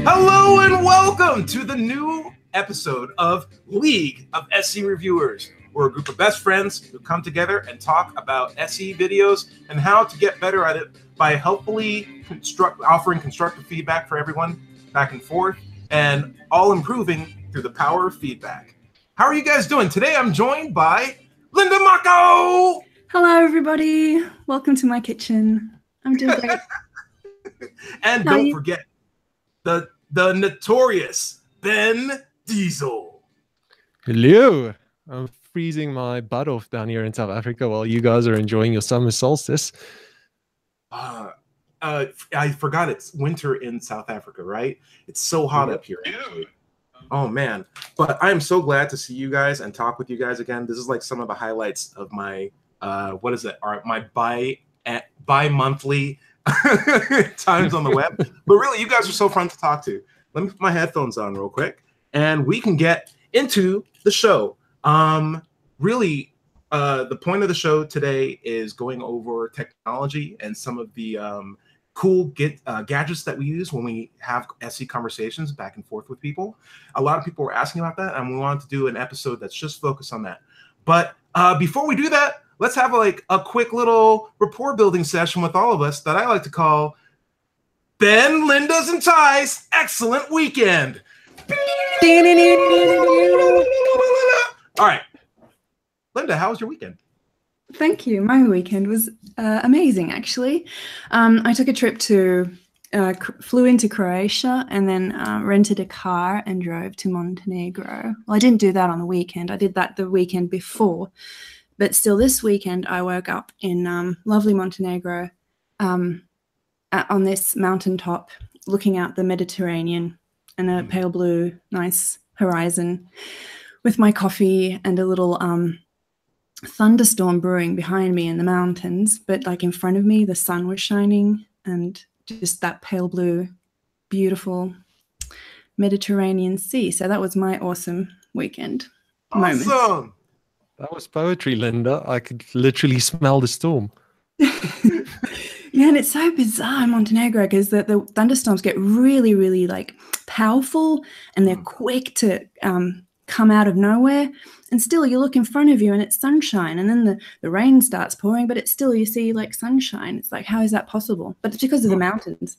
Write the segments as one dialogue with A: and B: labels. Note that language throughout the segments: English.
A: Hello and welcome to the new episode of League of SE Reviewers. We're a group of best friends who come together and talk about SE videos and how to get better at it by helpfully offering constructive feedback for everyone back and forth, and all improving through the power of feedback. How are you guys doing? Today I'm joined by Linda Mokko!
B: Hello everybody, welcome to my kitchen. I'm doing great.
A: And don't forget the notorious Ben Diesel.
C: Hello. I'm freezing my butt off down here in South Africa while you guys are enjoying your summer solstice.
A: I forgot it's winter in South Africa, right? It's so hot up here. Actually. Oh man! But I'm so glad to see you guys and talk with you guys again. This is like some of the highlights of my my bi-monthly times on the web. But really, you guys are so fun to talk to. Let me put my headphones on real quick, and we can get into the show. Really, the point of the show today is going over technology and some of the cool gadgets that we use when we have SE conversations back and forth with people. A lot of people were asking about that, and we wanted to do an episode that's just focused on that. But before we do that, let's have like a quick little rapport building session with all of us that I like to call Ben, Linda's, and Ty's Excellent Weekend. All right. Linda, how was your weekend?
B: Thank you. My weekend was amazing, actually. I took a trip flew into Croatia and then rented a car and drove to Montenegro. Well, I didn't do that on the weekend. I did that the weekend before. But still, this weekend, I woke up in lovely Montenegro on this mountaintop looking out the Mediterranean and a pale blue, nice horizon with my coffee and a little thunderstorm brewing behind me in the mountains, but like in front of me the sun was shining and just that pale blue beautiful Mediterranean sea. So that was my awesome weekend moment.
A: Awesome.
C: That was poetry, Linda. I could literally smell the storm.
B: Yeah, and it's so bizarre in Montenegro because the thunderstorms get really, really like powerful and they're quick to come out of nowhere, and still you look in front of you and it's sunshine, and then the rain starts pouring, but it's still you see like sunshine. It's like, how is that possible? But it's because of the mountains.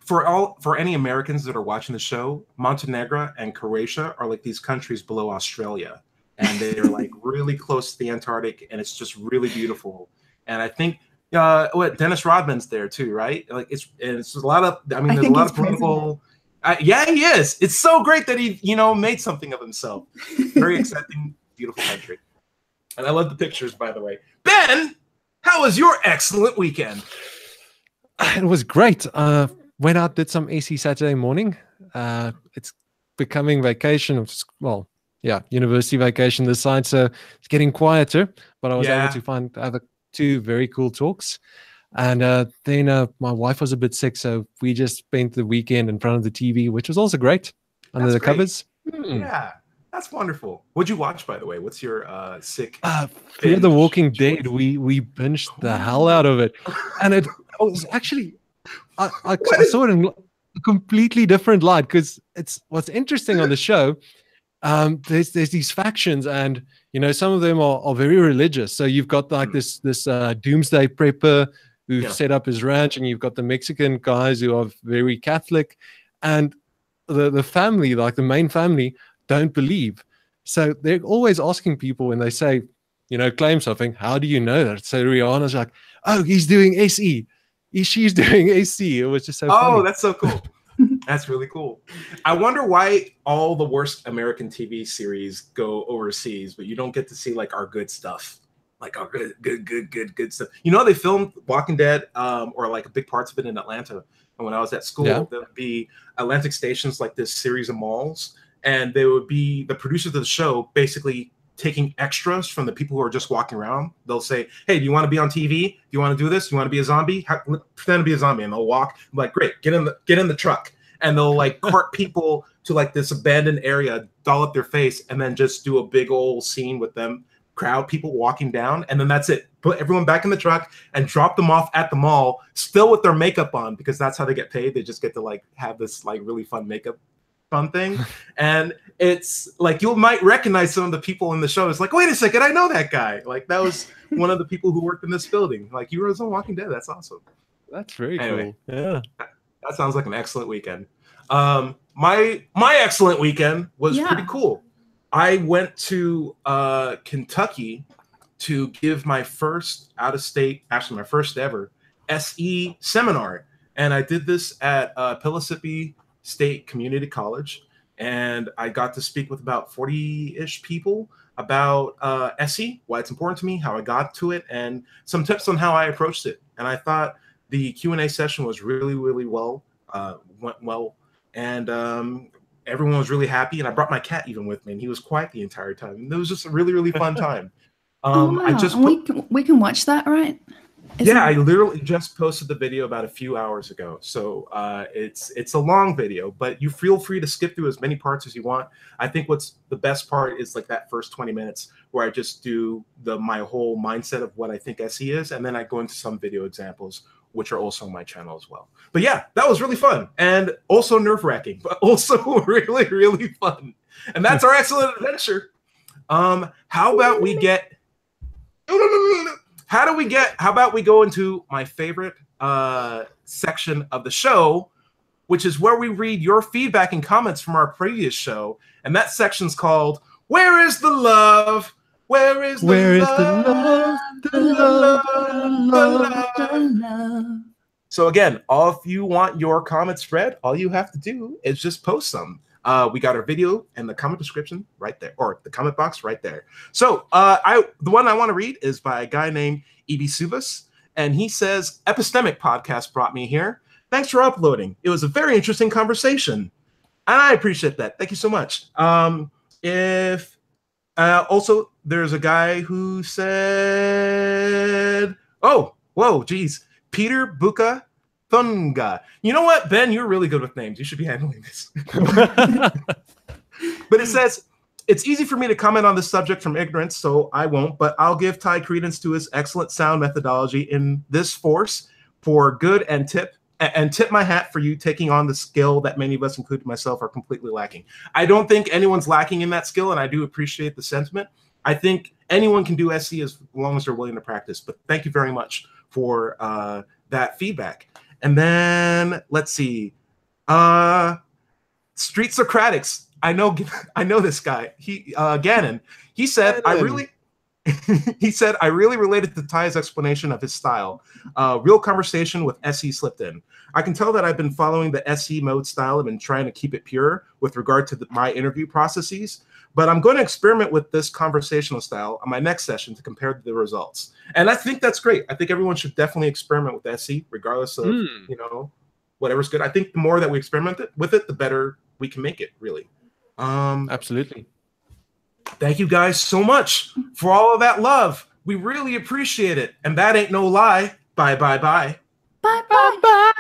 A: For any Americans that are watching the show, Montenegro and Croatia are like these countries below Australia, and they're like really close to the Antarctic, and it's just really beautiful. And I think Dennis Rodman's there too, right? Like it's a lot of, I mean, there's a lot of political. Yeah, he is. It's so great that he, made something of himself. Very accepting, beautiful country. And I love the pictures, by the way. Ben, how was your excellent weekend?
C: It was great. Went out, did some AC Saturday morning. It's becoming vacation. University vacation this side, so it's getting quieter. But I was able to find other two very cool talks. And then my wife was a bit sick, so we just spent the weekend in front of the TV, which was also great, under the covers.
A: Yeah, that's wonderful. What'd you watch, by the way? What's your sick?
C: Fear the Walking Dead. We binged the hell out of it, and it was actually I saw it in a completely different light, because it's what's interesting on the show. There's these factions, and some of them are very religious. So you've got like this doomsday prepper who've set up his ranch, and you've got the Mexican guys who are very Catholic, and the family, like the main family, don't believe. So they're always asking people when they say, claim something, how do you know that? So Rihanna's like, oh, he's doing SE. She's doing SE. It was just so funny.
A: Oh, that's so cool. That's really cool. I wonder why all the worst American TV series go overseas, but you don't get to see like our good stuff. Like our good stuff. They filmed Walking Dead, or like big parts of it in Atlanta. And when I was at school, there would be Atlantic stations like this series of malls, and they would be the producers of the show basically taking extras from the people who are just walking around. They'll say, hey, do you want to be on TV? Do you want to do this? Do you want to be a zombie? Pretend to be a zombie. And they'll walk. I'm like, great, get in the truck. And they'll like cart people to like this abandoned area, doll up their face, and then just do a big old scene with them crowd, people walking down, and then that's it. Put everyone back in the truck and drop them off at the mall, still with their makeup on, because that's how they get paid. They just get to like have this like really fun makeup fun thing. And it's like you might recognize some of the people in the show. It's like, wait a second, I know that guy. Like that was one of the people who worked in this building. Like you were on Walking Dead. That's awesome.
C: That's very cool. Yeah.
A: That sounds like an excellent weekend. My excellent weekend was pretty cool. I went to Kentucky to give my first out-of-state, actually my first ever SE seminar. And I did this at Pellissippi State Community College. And I got to speak with about 40-ish people about SE, why it's important to me, how I got to it, and some tips on how I approached it. And I thought the Q&A session was really, really went well. And everyone was really happy. And I brought my cat even with me, and he was quiet the entire time. And it was just a really, really fun time.
B: Wow.
A: I just
B: we can watch that, right?
A: I literally just posted the video about a few hours ago. So it's a long video, but you feel free to skip through as many parts as you want. I think what's the best part is like that first 20 minutes where I just do my whole mindset of what I think SE is, and then I go into some video examples, which are also on my channel as well. But yeah, that was really fun and also nerve-wracking, but also really, really fun. And that's our excellent adventure. How about we get... How about we go into my favorite section of the show, which is where we read your feedback and comments from our previous show. And that section's called, Where is the Love? Where is the love? So again, if you want your comments read, all you have to do is just post some. We got our video and the comment description right there, or the comment box right there. So the one I want to read is by a guy named Ibi Subas, and he says, Epistemic Podcast brought me here. Thanks for uploading. It was a very interesting conversation. And I appreciate that. Thank you so much. Also, there's a guy who said, geez, Peter Buka Thunga. You know what, Ben? You're really good with names. You should be handling this. But it says, it's easy for me to comment on this subject from ignorance, so I won't, but I'll give Ty credence to his excellent sound methodology in this force for good and tip my hat for you taking on the skill that many of us, including myself, are completely lacking. I don't think anyone's lacking in that skill, and I do appreciate the sentiment. I think anyone can do SE as long as they're willing to practice, but thank you very much for that feedback. And then let's see, Street Socratics. I know this guy. Gannon. He said, I really related to Ty's explanation of his style. Real conversation with SE slipped in. I can tell that I've been following the SE mode style. I've been trying to keep it pure with regard to my interview processes, but I'm going to experiment with this conversational style on my next session to compare the results. And I think that's great. I think everyone should definitely experiment with SE, regardless of whatever's good. I think the more that we experiment with it, the better we can make it, really.
C: Absolutely.
A: Thank you guys so much for all of that love. We really appreciate it. And that ain't no lie. Bye, bye, bye.
B: Bye, bye, bye.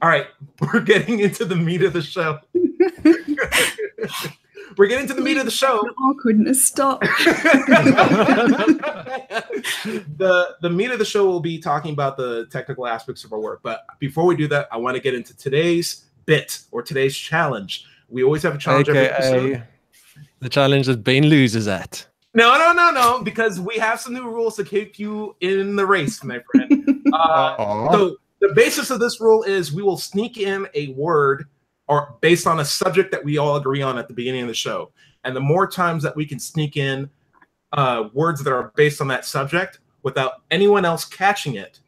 A: All right. We're getting into the meat of the show. We're getting to the meat of the show.
B: The awkwardness, stop.
A: The meat of the show will be talking about the technical aspects of our work. But before we do that, I want to get into today's bit or today's challenge. We always have a challenge every episode.
C: The challenge that Bane loses at.
A: No, because we have some new rules to keep you in the race, my friend. So the basis of this rule is we will sneak in a word or based on a subject that we all agree on at the beginning of the show. And the more times that we can sneak in words that are based on that subject without anyone else catching it,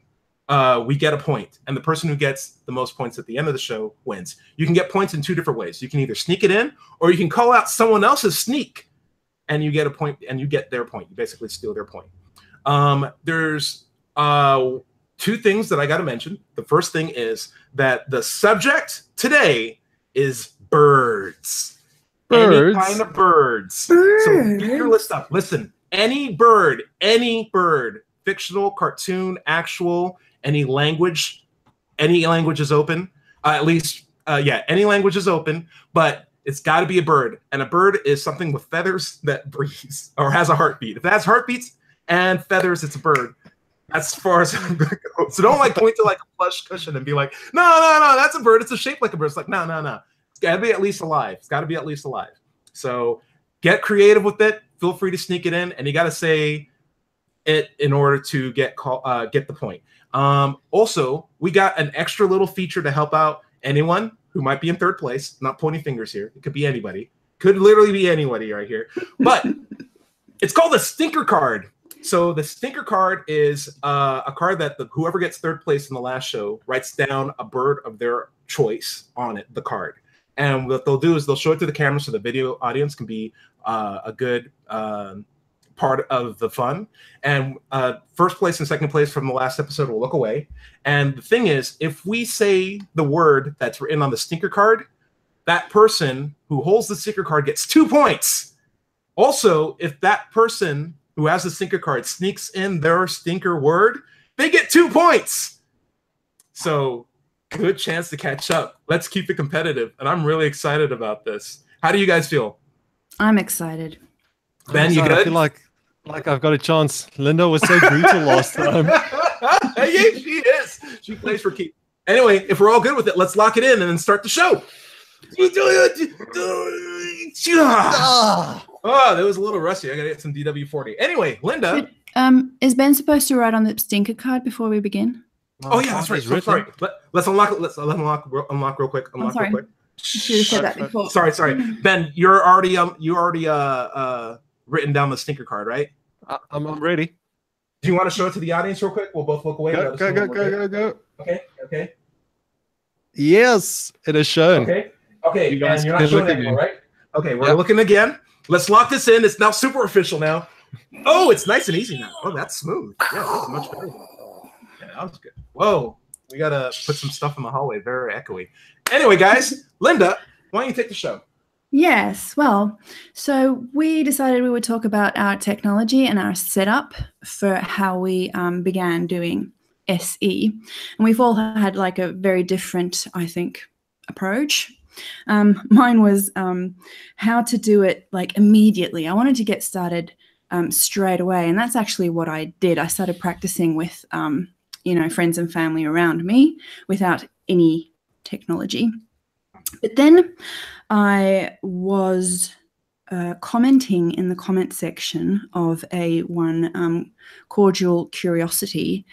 A: we get a point. And the person who gets the most points at the end of the show wins. You can get points in two different ways. You can either sneak it in, or you can call out someone else's sneak, and you get a point, and you get their point. You basically steal their point. There's two things that I got to mention. The first thing is that the subject today is birds. Any kind of birds. So get your list up. Listen, any bird, fictional, cartoon, actual, any language is open. Any language is open, but It's got to be a bird, and a bird is something with feathers that breathes or has a heartbeat. If it has heartbeats and feathers, it's a bird. That's as far as I'm gonna go. So don't like point to like a plush cushion and be like, no, that's a bird. It's a shape like a bird. It's like, no. It's got to be at least alive. It's got to be at least alive. So get creative with it. Feel free to sneak it in, and you got to say it in order to get the point. Also, we got an extra little feature to help out anyone who might be in third place. Not pointing fingers here. It could be anybody. Could literally be anybody right here. But it's called a stinker card. So the stinker card is a card that whoever gets third place in the last show writes down a bird of their choice on it, the card. And what they'll do is they'll show it to the camera so the video audience can be a good part of the fun. And first place and second place from the last episode will look away. And the thing is, if we say the word that's written on the stinker card, that person who holds the stinker card gets 2 points. Also, if that person who has the stinker card sneaks in their stinker word, they get 2 points. So good chance to catch up. Let's keep it competitive. And I'm really excited about this. How do you guys feel?
B: I'm excited.
A: Ben, you good?
C: I feel like I've got a chance. Linda was so brutal last time.
A: Yeah, she is. She plays for keep. Anyway, if we're all good with it, let's lock it in and then start the show. Oh, that was a little rusty. I gotta get some DW40. Anyway, Linda.
B: Is Ben supposed to write on the stinker card before we begin?
A: Oh yeah, that's right. So, sorry. Let's unlock it. Let's unlock real quick. Unlock real quick.
B: You should have said that before.
A: Sorry. Ben, you're already written down the stinker card, right?
C: I'm ready.
A: Do you want to show it to the audience real quick? We'll both look away.
C: Go.
A: Okay.
C: Yes, it is shown.
A: Okay. You guys, and you're not showing it anymore, right? Okay, we're looking again. Let's lock this in. It's now super official now. Oh, it's nice and easy now. Oh, that's smooth. Yeah, that's much better. Yeah, that was good. Whoa, we gotta put some stuff in the hallway. Very echoey. Anyway, guys, Linda, why don't you take the show?
B: Yes, well, so we decided we would talk about our technology and our setup for how we began doing SE. And we've all had like a very different, I think, approach. Mine was how to do it like immediately. I wanted to get started straight away. And that's actually what I did. I started practicing with, friends and family around me without any technology. But then I was commenting in the comment section of one Cordial Curiosity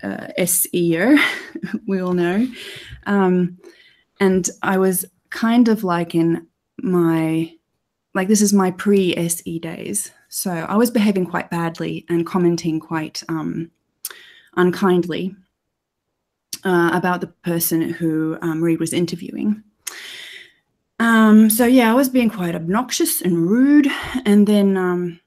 B: SEO, we all know. And I was kind of like in this is my pre-SE days. So I was behaving quite badly and commenting quite unkindly about the person who Reed was interviewing. So yeah, I was being quite obnoxious and rude. And then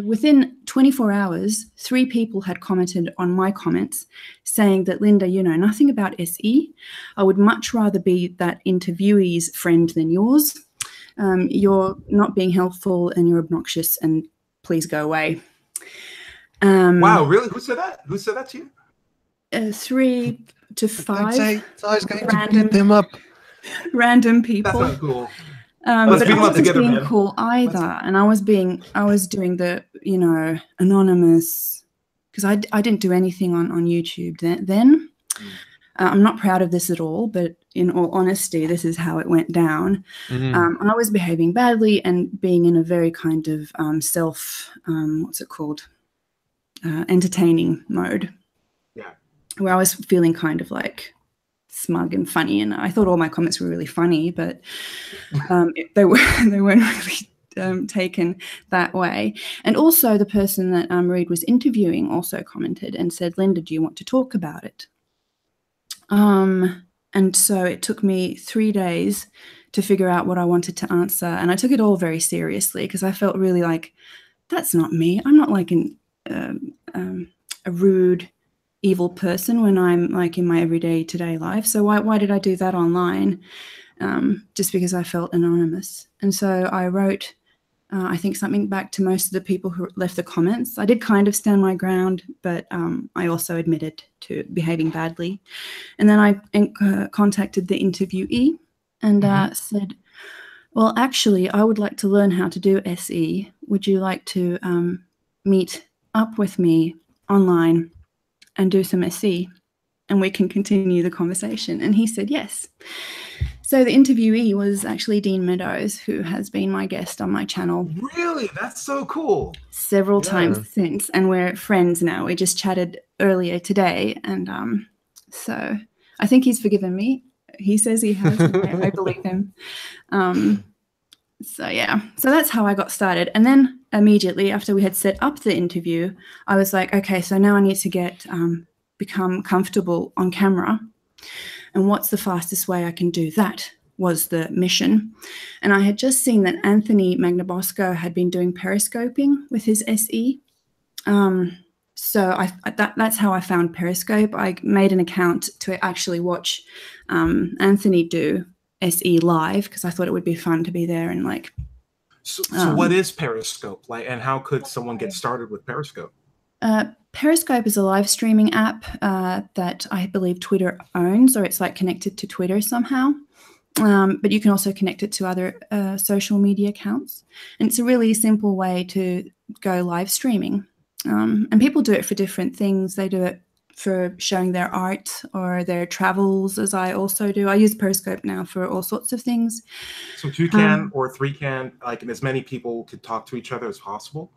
B: within 24 hours, 3 people had commented on my comments saying that, Linda, you know nothing about SE. I would much rather be that interviewee's friend than yours. You're not being helpful and you're obnoxious and please go away.
A: Wow, really? Who said that? Who said that to you?
B: 3 to 5.
C: I was going to beat them up.
B: Random people.
A: That's not cool.
B: But I wasn't being cool either, and I was doing the anonymous, because I didn't do anything on YouTube then. I'm not proud of this at all, but in all honesty, this is how it went down. I was behaving badly and being in a very kind of entertaining mode. Yeah, where I was feeling kind of like smug and funny, and I thought all my comments were really funny, but they weren't really taken that way. And also the person that Reed was interviewing also commented and said, Linda, do you want to talk about it? And so it took me 3 days to figure out what I wanted to answer, and I took it all very seriously because I felt really like, that's not me. I'm not like a rude, evil person when I'm like in my everyday today life. So why did I do that online? Just because I felt anonymous. And so I wrote, I think, something back to most of the people who left the comments. I did kind of stand my ground, but I also admitted to behaving badly. And then I contacted the interviewee and said, well, actually, I would like to learn how to do SE. Would you like to meet up with me online and do some SE? And we can continue the conversation. And he said yes. So the interviewee was actually Dean Meadows, who has been my guest on my channel.
A: Really? That's so cool.
B: Several times since. And we're friends now. We just chatted earlier today. And so I think he's forgiven me. He says he has. I believe him. So yeah, so that's how I got started. And then immediately after we had set up the interview, I was like, okay, so now I need to become comfortable on camera. And what's the fastest way I can do that was the mission. And I had just seen that Anthony Magnabosco had been doing periscoping with his SE. So that's how I found Periscope. I made an account to actually watch Anthony do SE live because I thought it would be fun to be there and like.
A: So what is Periscope like, and how could someone get started with Periscope?
B: Periscope is a live streaming app that I believe Twitter owns, or it's like connected to Twitter somehow. But you can also connect it to other social media accounts. And it's a really simple way to go live streaming. And people do it for different things. They do it for showing their art or their travels, as I also do. I use Periscope now for all sorts of things.
A: So 2 can or 3 can, like as many people could talk to each other as possible?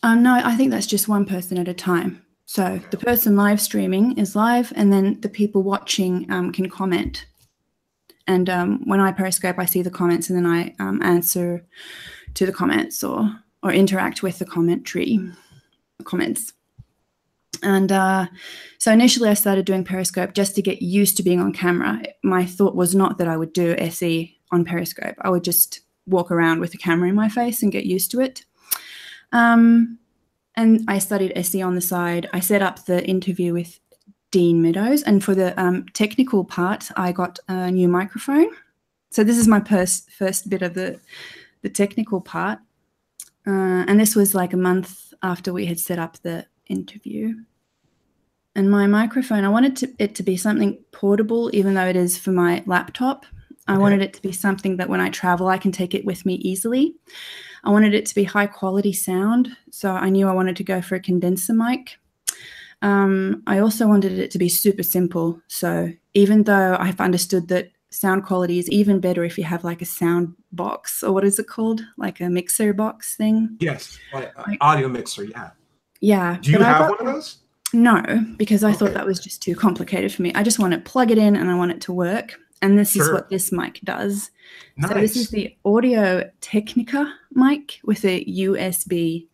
B: No, I think that's just one person at a time. So the person live streaming is live, and then the people watching can comment. And when I Periscope, I see the comments, and then I answer to the comments or interact with the comments. And so initially I started doing Periscope just to get used to being on camera. My thought was not that I would do SE on Periscope. I would just walk around with a camera in my face and get used to it. And I studied SE on the side. I set up the interview with Dean Meadows. And for the technical part, I got a new microphone. So this is my first bit of the technical part. And this was like a month after we had set up the interview. And my microphone, I wanted it to be something portable, even though it is for my laptop. I wanted it to be something that when I travel, I can take it with me easily. I wanted it to be high quality sound. So I knew I wanted to go for a condenser mic. I also wanted it to be super simple. So even though I've understood that sound quality is even better if you have like a sound box, or what is it called? Like a mixer box thing?
A: Yes, audio mixer, yeah.
B: Yeah.
A: Do you have one of those?
B: No, because I thought that was just too complicated for me. I just want to plug it in and I want it to work. And this is what this mic does.
A: Nice.
B: So this is the Audio Technica mic with a USB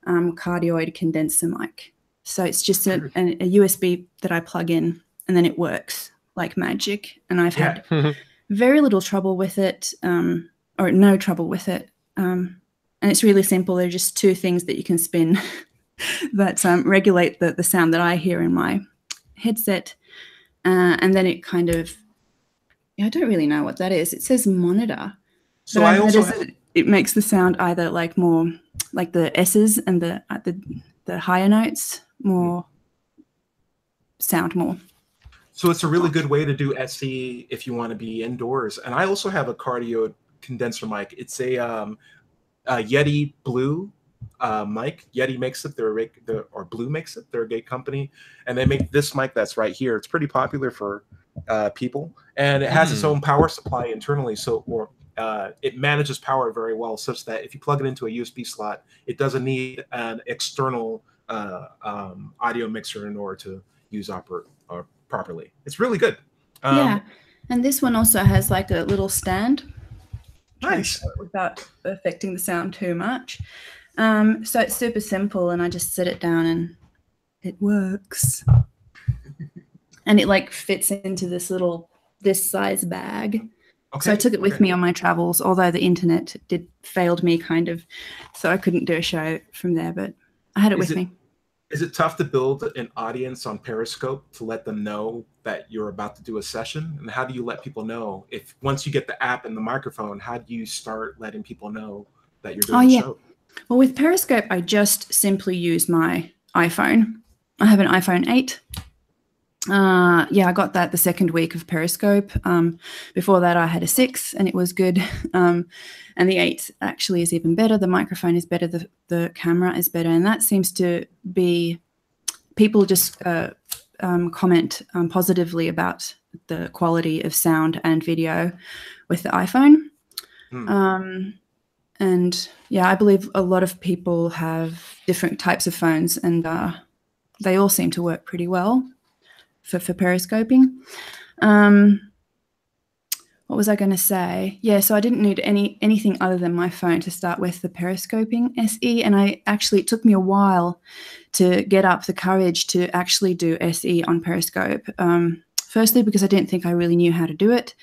B: cardioid condenser mic. So it's just a USB that I plug in and then it works like magic. And I've had very little trouble with it, or no trouble with it. And it's really simple. There are just 2 things that you can spin that regulate the sound that I hear in my headset. And then it kind of, I don't really know what that is. It says monitor.
A: So I also
B: it makes the sound either like more like the S's and the higher notes sound more.
A: So it's a really good way to do SE if you want to be indoors. And I also have a cardio condenser mic. It's a Yeti Blue mic. Yeti makes it. Or Blue makes it. They're a great company, and they make this mic that's right here. It's pretty popular for people, and it has its own power supply internally. So it manages power very well, such that if you plug it into a USB slot, it doesn't need an external audio mixer in order to use properly. It's really good.
B: Yeah, and this one also has like a little stand.
A: Nice.
B: Without affecting the sound too much. So it's super simple, and I just sit it down and it works. And it like fits into this size bag. Okay. So I took it with me on my travels, although the internet failed me kind of, so I couldn't do a show from there, but I had it with me.
A: Is it tough to build an audience on Periscope to let them know that you're about to do a session? And how do you let people know if once you get the app and the microphone, how do you start letting people know that you're doing a show?
B: Well, with Periscope, I just simply use my iPhone. I have an iPhone 8. Yeah, I got that the second week of Periscope. Before that, I had a 6, and it was good. And the 8 actually is even better. The microphone is better. The camera is better, and that seems to be people just comment positively about the quality of sound and video with the iPhone. And yeah, I believe a lot of people have different types of phones, and they all seem to work pretty well for periscoping. What was I going to say? Yeah, so I didn't need anything other than my phone to start with the periscoping SE, and it took me a while to get up the courage to actually do SE on Periscope. Firstly, because I didn't think I really knew how to do it.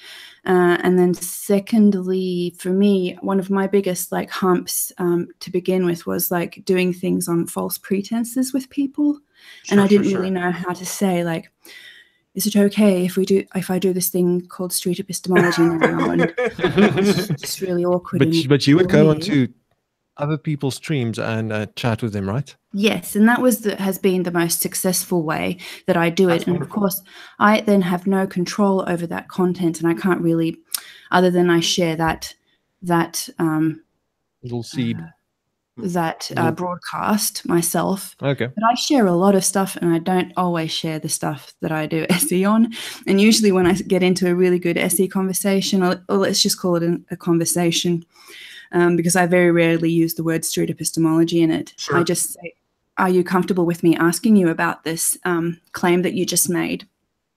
B: And then secondly, for me, one of my biggest like humps to begin with was like doing things on false pretenses with people. And I didn't really know how to say, like, is it okay if I do this thing called Street Epistemology now? And it's just really awkward.
C: But you would go onto other people's streams and chat with them, right?
B: Yes, and that has been the most successful way that I do it. And of course, I then have no control over that content, and I can't really, other than I share that
C: little seed.
B: Broadcast myself.
C: Okay.
B: But I share a lot of stuff, and I don't always share the stuff that I do SE on. And usually when I get into a really good SE conversation, or let's just call it a conversation, because I very rarely use the word street epistemology in it. Sure. I just say, are you comfortable with me asking you about this claim that you just made?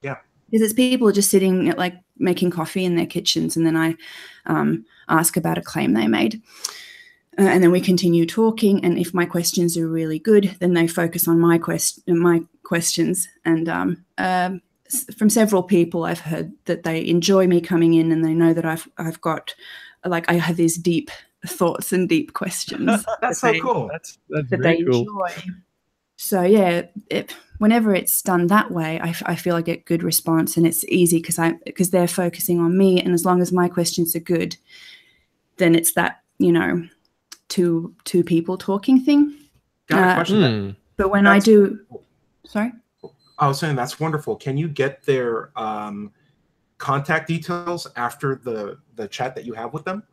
A: Yeah.
B: Because it's people just sitting like making coffee in their kitchens, and then I ask about a claim they made. And then we continue talking, and if my questions are really good, then they focus on my questions. And from several people, I've heard that they enjoy me coming in, and they know that I've got, like, I have these deep thoughts and deep questions.
A: That's so cool. That's
B: that
C: very
B: they
C: cool.
B: enjoy. So yeah, whenever it's done that way, I feel I get good response, and it's easy because they're focusing on me, and as long as my questions are good, then it's that, you know, two people talking thing.
A: Got a question.
B: But when I do, sorry,
A: I was saying that's wonderful. Can you get their contact details after the chat that you have with them?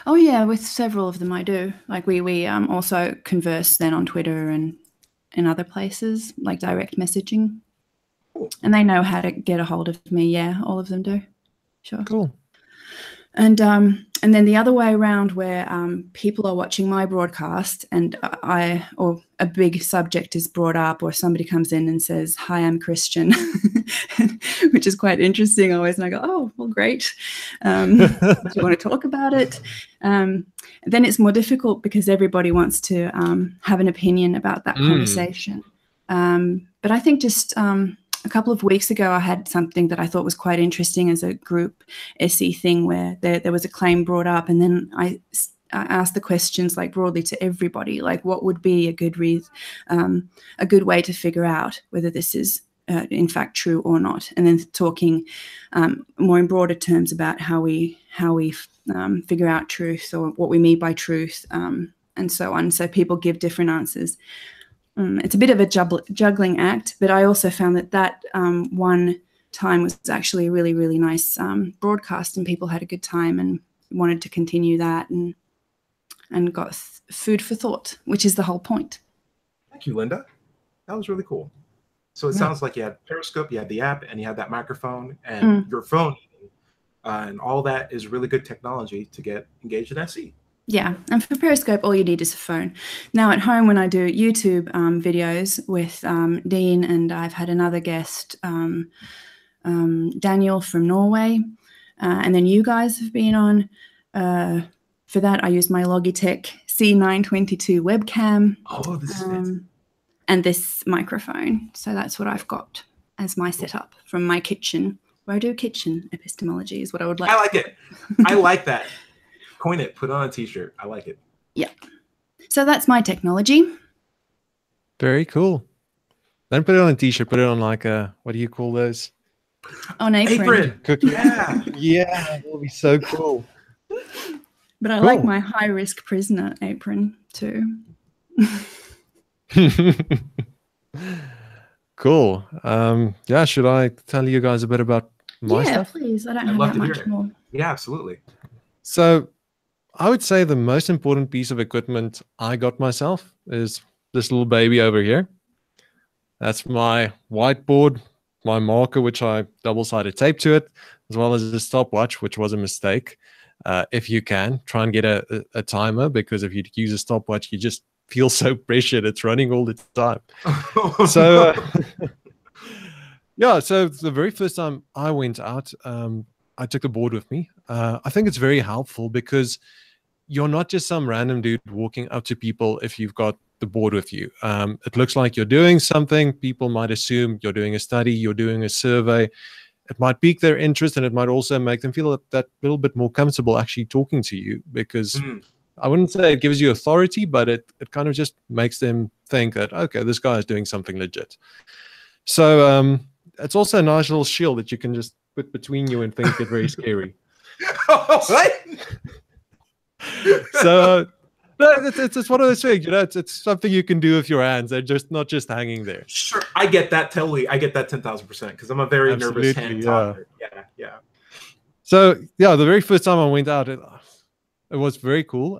B: Oh yeah, with several of them I do. Like we also converse then on Twitter and in other places, like direct messaging. Cool. And they know how to get a hold of me. Yeah, all of them do. Sure.
C: Cool.
B: And then the other way around, where people are watching my broadcast, and or a big subject is brought up, or somebody comes in and says, "Hi, I'm Christian," which is quite interesting always. And I go, "Oh, well, great. Do you want to talk about it?" Then it's more difficult because everybody wants to have an opinion about that conversation. But I think just a couple of weeks ago, I had something that I thought was quite interesting as a group SE thing, where there was a claim brought up, and then I asked the questions like broadly to everybody, like what would be a good way to figure out whether this is in fact true or not, and then talking more in broader terms about how we figure out truth, or what we mean by truth, and so on. So people give different answers. It's a bit of a juggling act, but I also found that one time was actually a really, really nice broadcast, and people had a good time and wanted to continue that, and got food for thought, which is the whole point.
A: Thank you, Linda. That was really cool. So it sounds like you had Periscope, you had the app, and you had that microphone, and your phone, and all that is really good technology to get engaged in SE.
B: Yeah, and for Periscope, all you need is a phone. Now at home, when I do YouTube videos with Dean, and I've had another guest, Daniel from Norway, and then you guys have been on. For that, I use my Logitech C922 webcam.
A: Oh, this is
B: and this microphone. So that's what I've got as my setup from my kitchen, where I do kitchen epistemology is what I would like.
A: I like it. I like that. Coin it, put it on a t-shirt. I like it.
B: Yeah. So that's my technology.
C: Very cool. Don't put it on a t-shirt, put it on like a, what do you call those?
B: On apron.
A: Yeah.
C: Yeah, that would be so cool.
B: But I like my high-risk prisoner apron too.
C: Cool. Yeah, should I tell you guys a bit about my
B: Yeah,
C: stuff?
B: please. I don't
A: I'd
B: have
A: love
B: that
A: to hear
B: much
A: it.
B: more.
A: Yeah, absolutely.
C: So I would say the most important piece of equipment I got myself is this little baby over here. That's my whiteboard, my marker, which I double-sided tape to it, as well as the stopwatch, which was a mistake. If you can, try and get a timer, because if you use a stopwatch, you just feel so pressured. It's running all the time. So, yeah, so the very first time I went out, I took the board with me. I think it's very helpful because you're not just some random dude walking up to people if you've got the board with you. It looks like you're doing something. People might assume you're doing a study, you're doing a survey. It might pique their interest, and it might also make them feel that little bit more comfortable actually talking to you, because I wouldn't say it gives you authority, but it kind of just makes them think that, okay, this guy is doing something legit. So it's also a nice little shield that you can just put between you and things get very scary.
A: What?
C: So no, it's one of those things, it's something you can do with your hands. They're just not just hanging there.
A: Sure, I get that totally. I get that 10,000% because I'm a very nervous hand talker. Yeah.
C: So yeah, the very first time I went out, it was very cool.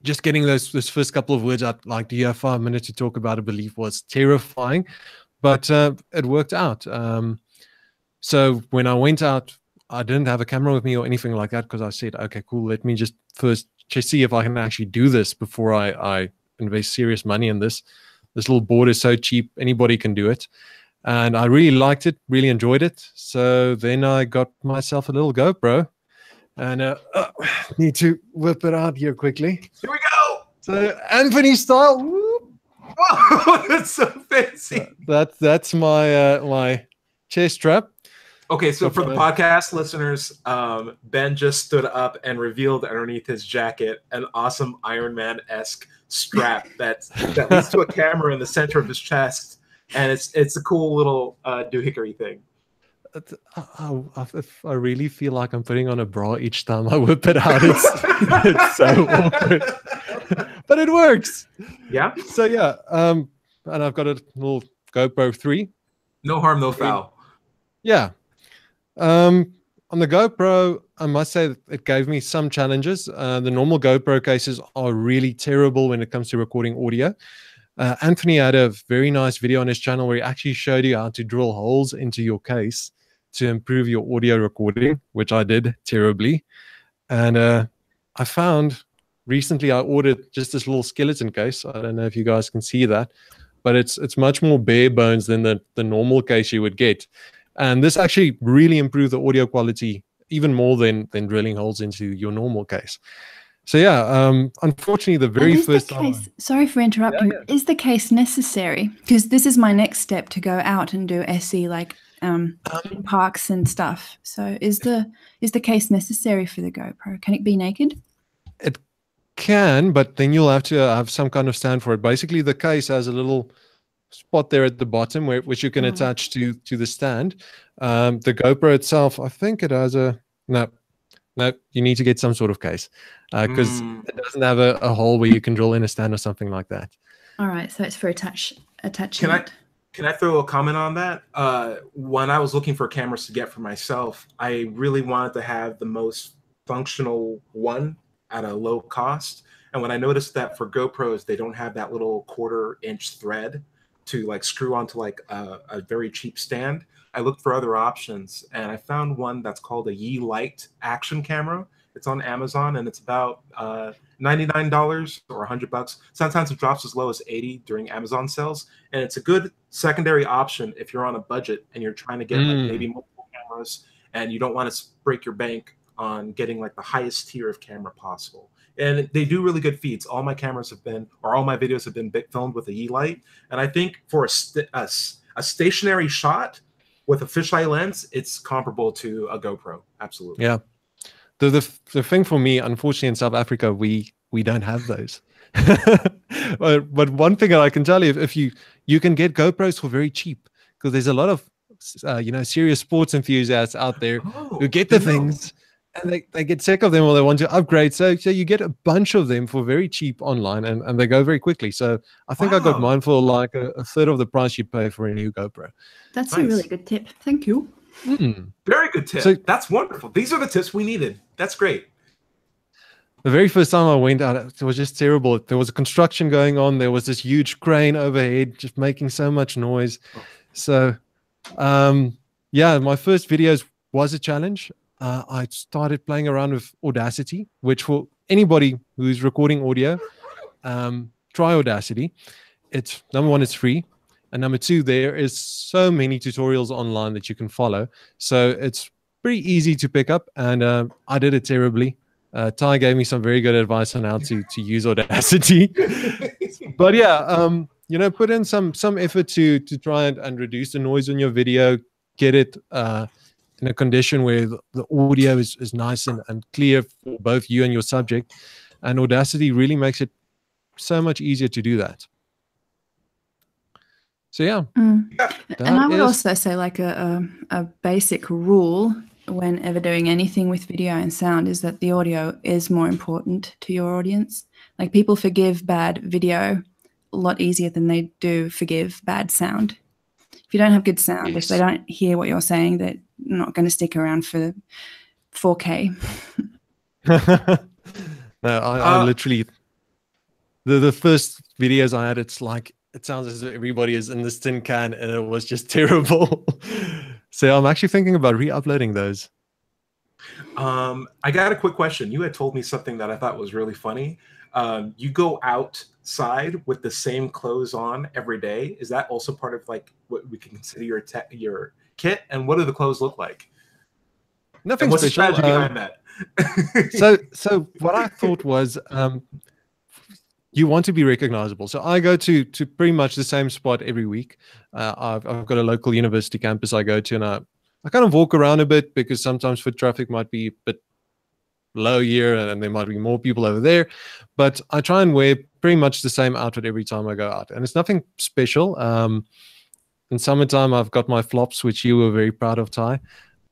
C: Just getting those first couple of words out, like, do you have 5 minutes to talk about a belief, was terrifying, but it worked out. So when I went out, I didn't have a camera with me or anything like that, because I said, okay, cool, let me just first see if I can actually do this before I invest serious money in this. This little board is so cheap, anybody can do it. And I really liked it, really enjoyed it. So then I got myself a little GoPro, and need to whip it out here quickly.
A: Here we go.
C: So Anthony style. Whoop.
A: Oh, that's so fancy.
C: That's my my chest strap.
A: Okay, so for the podcast listeners, Ben just stood up and revealed underneath his jacket an awesome Iron Man-esque strap that leads to a camera in the center of his chest, and it's a cool little doohickery thing.
C: I really feel like I'm putting on a bra each time I whip it out. It's so awkward, but it works.
A: Yeah.
C: So yeah, and I've got a little GoPro 3.
A: No harm, no foul.
C: Yeah. On the GoPro, I must say that it gave me some challenges. The normal GoPro cases are really terrible when it comes to recording audio. Anthony had a very nice video on his channel where he actually showed you how to drill holes into your case to improve your audio recording, which I did terribly. And I found recently I ordered just this little skeleton case. I don't know if you guys can see that, but it's much more bare bones than the normal case you would get. And this actually really improved the audio quality even more than drilling holes into your normal case. So yeah, unfortunately, the very first time.
B: Sorry for interrupting. Yeah. Is the case necessary? Because this is my next step to go out and do SE, like in parks and stuff. So is the case necessary for the GoPro? Can it be naked?
C: It can, but then you'll have to have some kind of stand for it. Basically, the case has a little spot there at the bottom which you can attach to the stand. The GoPro itself, I think it has a no, you need to get some sort of case because it doesn't have a hole where you can drill in a stand or something like that.
B: All right, so it's for attachment.
A: Can I throw a comment on that? When I was looking for cameras to get for myself, I really wanted to have the most functional one at a low cost. And when I noticed that for GoPros, they don't have that little 1/4-inch thread to like screw onto like a very cheap stand, I looked for other options, and I found one that's called a Yeelight action camera. It's on Amazon, and it's about $99 or $100. Sometimes it drops as low as $80 during Amazon sales, and it's a good secondary option if you're on a budget and you're trying to get like maybe multiple cameras, and you don't want to break your bank on getting like the highest tier of camera possible. And they do really good feeds. All my cameras have been, or all my videos have been filmed with a Yeelight, and I think for a stationary shot with a fisheye lens, it's comparable to a GoPro. Absolutely.
C: Yeah. The thing for me, unfortunately, in South Africa, we don't have those. but one thing that I can tell you, if you can get GoPros for very cheap, because there's a lot of serious sports enthusiasts out there who get the things and they get sick of them or they want to upgrade. So you get a bunch of them for very cheap online, and they go very quickly. So I think I got mine for like a third of the price you pay for a new GoPro.
B: That's a really good tip. Thank you.
A: Very good tip. So, that's wonderful. These are the tips we needed. That's great.
C: The very first time I went out, it was just terrible. There was a construction going on. There was this huge crane overhead just making so much noise. So, yeah, my first videos was a challenge. I started playing around with Audacity, which for anybody who's recording audio, try Audacity. It's number one, it's free. And number two, there is so many tutorials online that you can follow. So it's pretty easy to pick up. And I did it terribly. Ty gave me some very good advice on how to use Audacity. But yeah, you know, put in some effort to try and reduce the noise on your video, get it in a condition where the audio is nice and clear for both you and your subject. And Audacity really makes it so much easier to do that. So yeah.
B: And I would also say like a basic rule whenever doing anything with video and sound is that the audio is more important to your audience. Like people forgive bad video a lot easier than they do forgive bad sound. If you don't have good sound, if they don't hear what you're saying, they're not going to stick around for 4K.
C: No, I literally, the first videos I had, it's like, it sounds as if everybody is in this tin can and it was just terrible. So I'm actually thinking about re-uploading those.
A: I got a quick question. You had told me something that I thought was really funny. You go outside with the same clothes on every day. Is that also part of like what we can consider your kit? And what do the clothes look like?
C: Nothing
A: what's
C: special.
A: The strategy behind
C: that? So what I thought was, you want to be recognizable. So I go to pretty much the same spot every week. I've got a local university campus I go to, and I kind of walk around a bit because sometimes foot traffic might be a bit low here and there might be more people over there. But I try and wear pretty much the same outfit every time I go out. And it's nothing special. In summertime, I've got my flops, which you were very proud of, Ty.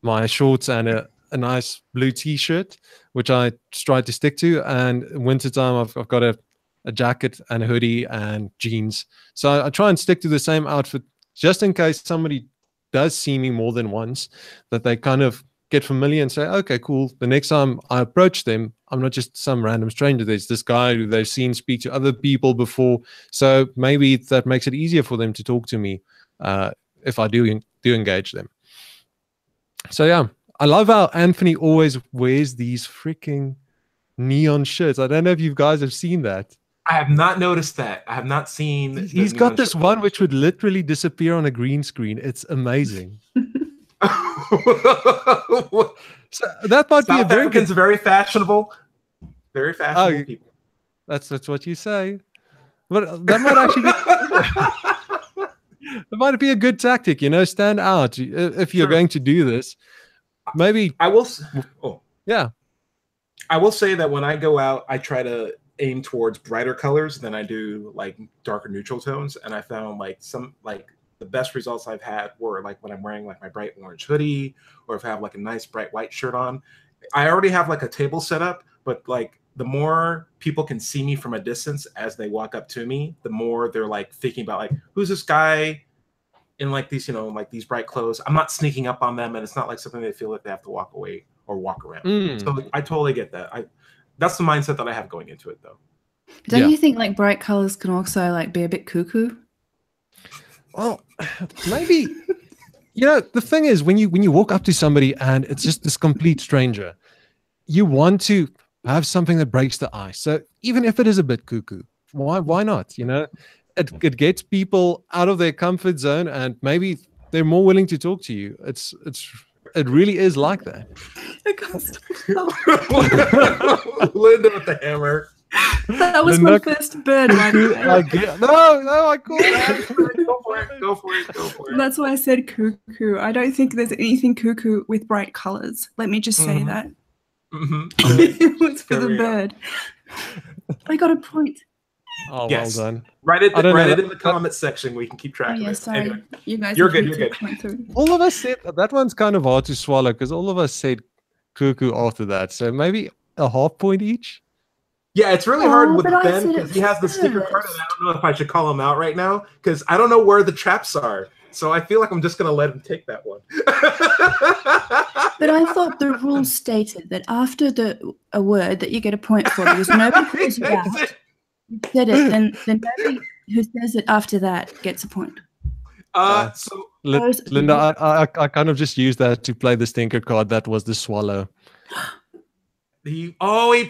C: My shorts and a nice blue t-shirt, which I try to stick to. And in wintertime, I've got a jacket and a hoodie and jeans. So I try and stick to the same outfit just in case somebody does see me more than once, that they kind of get familiar and say, okay, cool. The next time I approach them, I'm not just some random stranger. There's this guy who they've seen speak to other people before. So maybe that makes it easier for them to talk to me if I do engage them. So yeah, I love how Anthony always wears these freaking neon shirts. I don't know if you guys have seen that.
A: I have not noticed that. I have not seen.
C: He's got this one which would literally disappear on a green screen. It's amazing. So that might be a very good.
A: Very fashionable. Very fashionable people.
C: That's what you say. But that might actually be, that might be a good tactic. You know, stand out if you're going to do this. Maybe
A: I will.
C: Yeah.
A: I will say that when I go out, I try to aim towards brighter colors than I do like darker neutral tones. And I found like the best results I've had were like when I'm wearing like my bright orange hoodie, or if I have like a nice bright white shirt on. I already have like a table set up, but like the more people can see me from a distance as they walk up to me, the more they're like thinking about like, who's this guy in like these, you know, like these bright clothes. I'm not sneaking up on them, and it's not like something they feel like they have to walk away or walk around. So I totally get that. That's the mindset that I have going into it, though.
B: Don't you think like bright colors can also like be a bit cuckoo?
C: Well, maybe. You know, the thing is, when you walk up to somebody and it's just this complete stranger, you want to have something that breaks the ice. So even if it is a bit cuckoo, why not? You know, it gets people out of their comfort zone, and maybe they're more willing to talk to you. It really is like that.
A: Linda with the hammer.
B: That was my first bird.
C: No, I couldn't.
A: Go for it.
B: That's why I said cuckoo. I don't think there's anything cuckoo with bright colors. Let me just say that. It was for the bird. I got a point.
C: Oh, yes. Well done.
A: Write it in the comment section. We can keep track of it.
B: Sorry. Anyway,
A: you're good.
C: All of us said that one's kind of hard to swallow because all of us said cuckoo after that. So maybe a half point each.
A: Yeah, it's really hard with
B: but I
A: Ben
B: said
A: because
B: it
A: he has the sticker card, and
B: first.
A: I don't know if I should call him out right now because I don't know where the traps are. So I feel like I'm just gonna let him take that one.
B: But I thought the rules stated that after a word that you get a point for, because nobody calls you out. You said it, then nobody who says it after that gets a point.
A: So
C: Linda, I kind of just used that to play the stinker card. That was the swallow.
A: he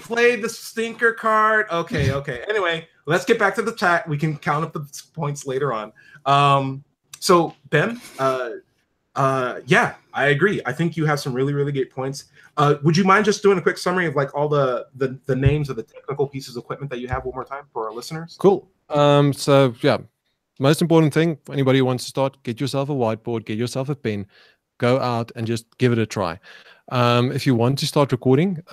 A: played the stinker card. Okay. Anyway, let's get back to the chat. We can count up the points later on. So Ben, yeah, I agree. I think you have some really, really great points. Would you mind just doing a quick summary of like all the names of the technical pieces of equipment that you have one more time for our listeners?
C: Cool. So yeah, most important thing for anybody who wants to start, get yourself a whiteboard, get yourself a pen, go out and just give it a try. If you want to start recording,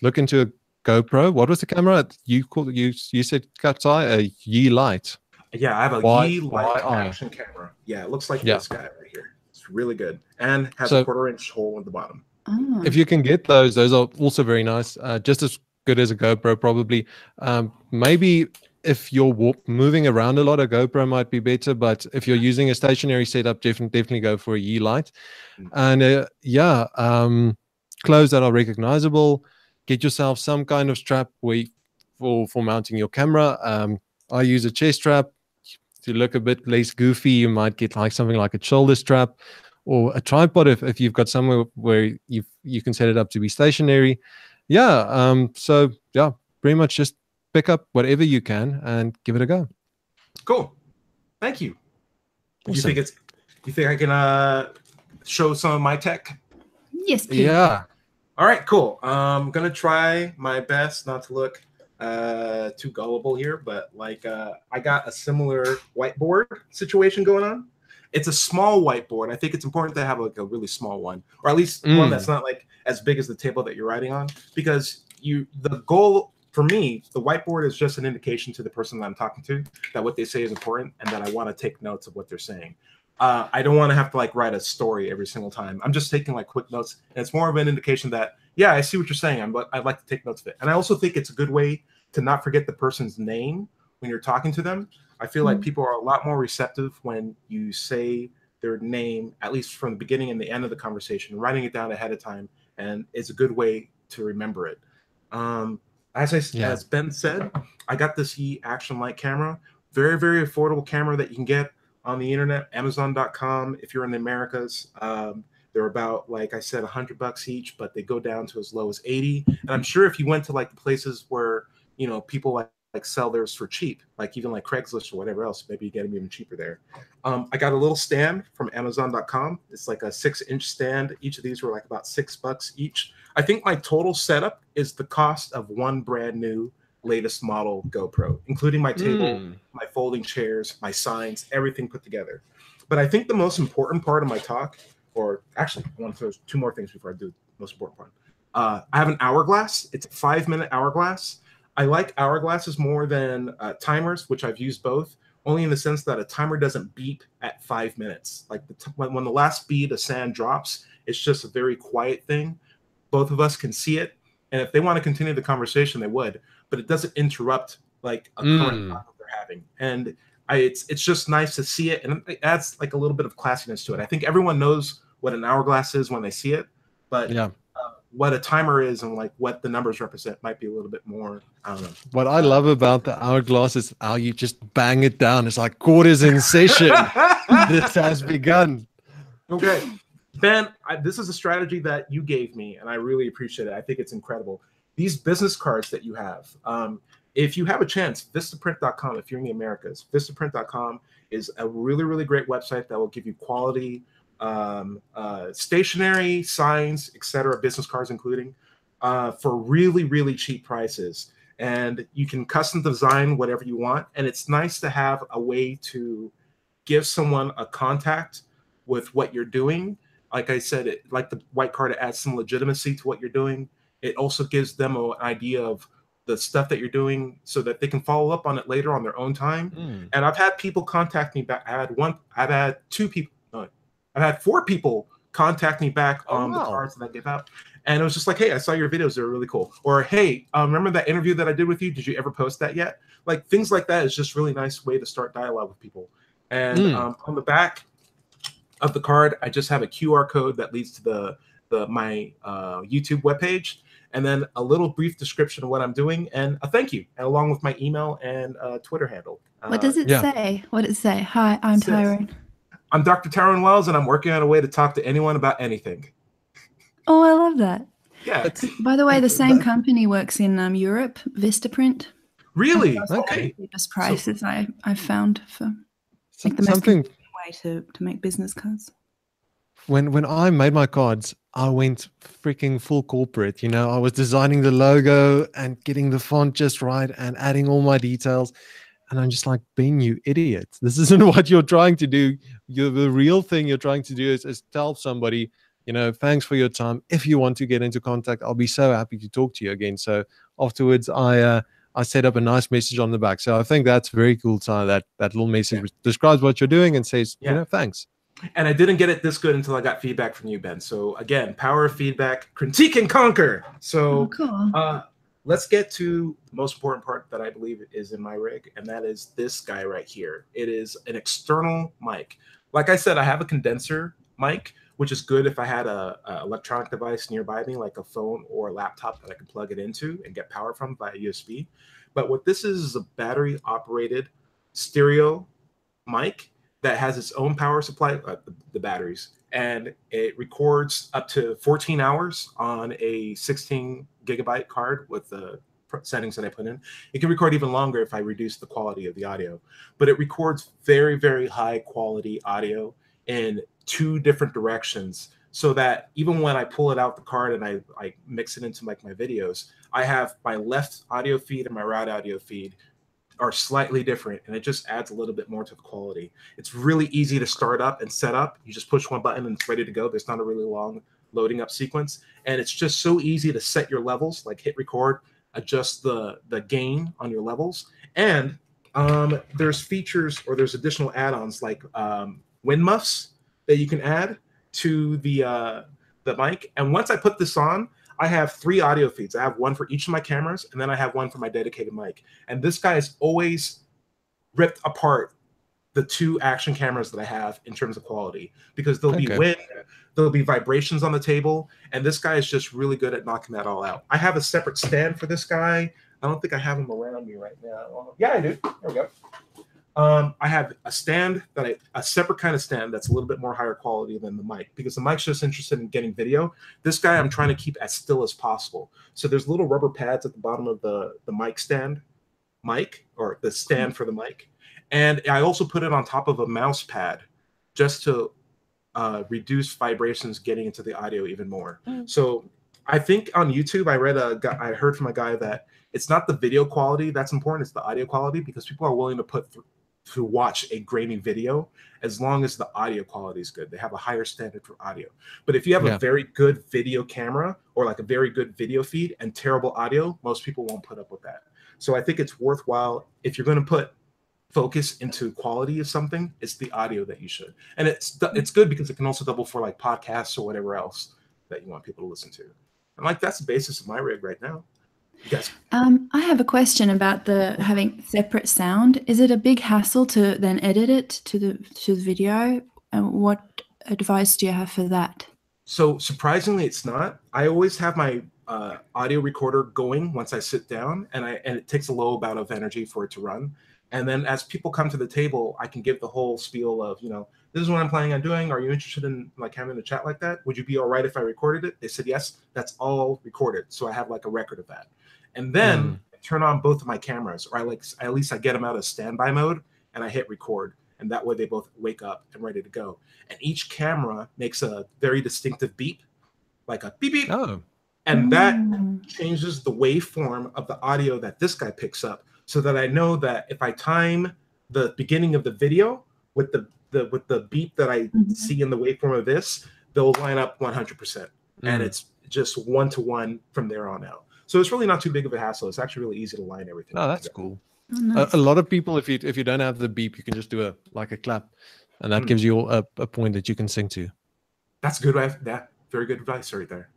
C: look into a GoPro. What was the camera you called? You said Katsai, a Yeelight.
A: Yeah, I have a Yeelight action camera. Yeah, it looks like this guy right here. It's really good and has a 1/4-inch hole at the bottom.
B: Oh.
C: If you can get those are also very nice. Just as good as a GoPro, probably. Maybe if you're moving around a lot, a GoPro might be better. But if you're using a stationary setup, definitely go for a Yeelight. And clothes that are recognizable. Get yourself some kind of strap for mounting your camera. I use a chest strap. To look a bit less goofy, you might get like something like a shoulder strap or a tripod if you've got somewhere where you can set it up to be stationary. Yeah. So yeah, pretty much just pick up whatever you can and give it a go.
A: Cool. Thank you.
C: Awesome.
A: You think I can show some of my tech?
B: Yes, please.
C: Yeah.
A: All right, cool. I'm gonna try my best not to look too gullible here, but like I got a similar whiteboard situation going on. It's a small whiteboard. I think it's important to have like a really small one, or at least one that's not like as big as the table that you're writing on, because the goal for me, the whiteboard is just an indication to the person that I'm talking to that what they say is important and that I want to take notes of what they're saying. I don't want to have to like write a story every single time. I'm just taking like quick notes, and it's more of an indication that, yeah, I see what you're saying, but I'd like to take notes of it. And I also think it's a good way to not forget the person's name when you're talking to them. I feel like people are a lot more receptive when you say their name, at least from the beginning and the end of the conversation, writing it down ahead of time, and it's a good way to remember it. As Ben said, I got this Action Light camera, very, very affordable camera that you can get on the internet, Amazon.com. If you're in the Americas, they're about, like I said, $100 each, but they go down to as low as 80. And I'm sure if you went to like the places where, you know, people like sell theirs for cheap, like even like Craigslist or whatever else, maybe you get them even cheaper there. I got a little stand from Amazon.com. It's like a 6-inch stand. Each of these were like about $6 each. I think my total setup is the cost of one brand new latest model GoPro, including my table, my folding chairs, my signs, everything put together. But I think the most important part of my talk, or actually, I want to throw 2 more things before I do the most important part. I have an hourglass. It's a 5-minute hourglass. I like hourglasses more than timers, which I've used both, only in the sense that a timer doesn't beep at 5 minutes. Like when the last bead of sand drops, it's just a very quiet thing. Both of us can see it. And if they want to continue the conversation, they would. But it doesn't interrupt like a current talk that they're having. And it's just nice to see it. And it adds like a little bit of classiness to it. I think everyone knows what an hourglass is when they see it. But what a timer is and like what the numbers represent might be a little bit more, I don't know.
C: What I love about the hourglass is how you just bang it down. It's like quarters in session. This has begun.
A: Okay. Ben, this is a strategy that you gave me, and I really appreciate it. I think it's incredible. These business cards that you have, if you have a chance, Vistaprint.com, if you're in the Americas, Vistaprint.com is a really, really great website that will give you quality stationery, signs, etc., business cards including, for really, really cheap prices. And you can custom design whatever you want. And it's nice to have a way to give someone a contact with what you're doing. Like I said, like the white card, it adds some legitimacy to what you're doing. It also gives them an idea of the stuff that you're doing so that they can follow up on it later on their own time. And I've had people contact me back. I've had 4 people contact me back on the cards that I give out. And it was just like, hey, I saw your videos. They were really cool. Or, hey, remember that interview that I did with you? Did you ever post that yet? Like things like that is just really nice way to start dialogue with people. And on the back of the card, I just have a QR code that leads to my YouTube webpage, and then a little brief description of what I'm doing and a thank you, and along with my email and Twitter handle.
B: What does it say? What does it say? Hi, I'm Tyrone.
A: I'm Dr. Tyrone Wells, and I'm working on a way to talk to anyone about anything.
B: Oh, I love that.
A: Yeah.
B: By the way, the same company works in Europe, Vistaprint.
A: Really?
B: Okay. The cheapest prices I found for like the
C: something
B: way to make business cards.
C: When I made my cards, I went freaking full corporate. You know, I was designing the logo and getting the font just right and adding all my details. And I'm just like, Ben, you idiot. This isn't what you're trying to do. The real thing you're trying to do is tell somebody, you know, thanks for your time. If you want to get into contact, I'll be so happy to talk to you again. So afterwards, I set up a nice message on the back. So I think that's very cool, Ty, that little message describes what you're doing and says, you know, thanks.
A: And I didn't get it this good until I got feedback from you, Ben. So again, power of feedback, critique and conquer. So
B: cool.
A: Let's get to the most important part that I believe is in my rig, and that is this guy right here. It is an external mic. Like I said, I have a condenser mic, which is good if I had a electronic device nearby me, like a phone or a laptop that I can plug it into and get power from via USB. But what this is a battery-operated stereo mic that has its own power supply, the batteries, and it records up to 14 hours on a 16 gigabyte card with the settings that I put in. It can record even longer if I reduce the quality of the audio, but it records very, very high quality audio in 2 different directions, so that even when I pull it out the card and I mix it into like my videos, I have my left audio feed and my right audio feed are slightly different, and it just adds a little bit more to the quality. It's really easy to start up and set up. You just push one button and it's ready to go. There's not a really long loading up sequence, and it's just so easy to set your levels, like hit record, adjust the gain on your levels. And there's features, or there's additional add-ons like wind muffs that you can add to the mic. And once I put this on, I have 3 audio feeds. I have one for each of my cameras, and then I have one for my dedicated mic. And this guy has always ripped apart the 2 action cameras that I have in terms of quality, because there'll be wind, there'll be vibrations on the table, and this guy is just really good at knocking that all out. I have a separate stand for this guy. I don't think I have him around me right now. Yeah, I do. There we go. I have a stand a separate kind of stand that's a little bit more higher quality than the mic, because the mic's just interested in getting video. This guy I'm trying to keep as still as possible. So there's little rubber pads at the bottom of the mic stand, or the stand for the mic. And I also put it on top of a mouse pad just to reduce vibrations getting into the audio even more. So I think on YouTube, I heard from a guy that it's not the video quality that's important, it's the audio quality, because people are willing to watch a grainy video as long as the audio quality is good. They have a higher standard for audio. But if you have a very good video camera, or like a very good video feed and terrible audio, most people won't put up with that. So I think it's worthwhile, if you're going to put focus into quality of something, it's the audio that you should. And it's good because it can also double for like podcasts or whatever else that you want people to listen to. And like, that's the basis of my rig right now. Yes.
B: I have a question about having separate sound. Is it a big hassle to then edit it to the video? And what advice do you have for that?
A: So surprisingly, it's not. I always have my audio recorder going once I sit down, and it takes a low amount of energy for it to run. And then as people come to the table, I can give the whole spiel of, this is what I'm planning on doing. Are you interested in like having a chat like that? Would you be all right if I recorded it? They said, yes, that's all recorded. So I have like a record of that. And then I turn on both of my cameras, or at least I get them out of standby mode, and I hit record. And that way they both wake up and ready to go. And each camera makes a very distinctive beep, like a beep, beep.
C: Oh.
A: And that changes the waveform of the audio that this guy picks up, so that I know that if I time the beginning of the video with the beep that I see in the waveform of this, they'll line up 100%. And it's just 1-to-1 from there on out. So it's really not too big of a hassle. It's actually really easy to line everything.
C: Oh, that's
A: together.
C: cool.
B: Oh, nice.
C: A lot of people, if you don't have the beep, you can just do a clap, and that gives you a point that you can sing to.
A: That's good. Yeah, very good advice right there.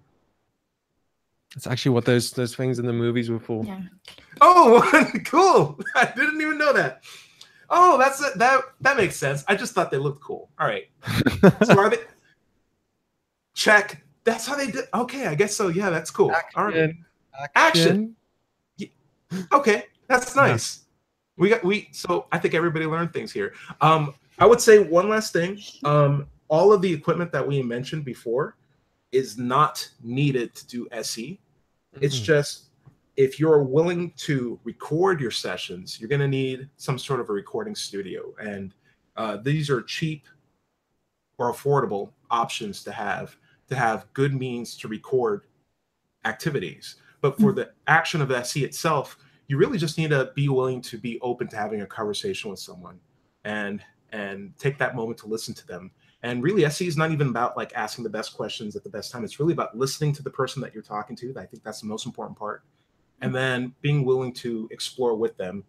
C: It's actually what those things in the movies were for.
B: Yeah.
A: Oh, cool! I didn't even know that. Oh, that makes sense. I just thought they looked cool. All right. So are they? Check. That's how they did. Okay, I guess so. Yeah, that's cool.
C: Action.
A: All right. Action. Yeah. Okay, that's nice. Yeah. So I think everybody learned things here. I would say one last thing. All of the equipment that we mentioned before is not needed to do SE. It's just, if you're willing to record your sessions, you're going to need some sort of a recording studio. And these are cheap or affordable options to have good means to record activities. But for the action of SE itself, you really just need to be willing to be open to having a conversation with someone and take that moment to listen to them. And really, SE is not even about like asking the best questions at the best time. It's really about listening to the person that you're talking to. I think that's the most important part. And then being willing to explore with them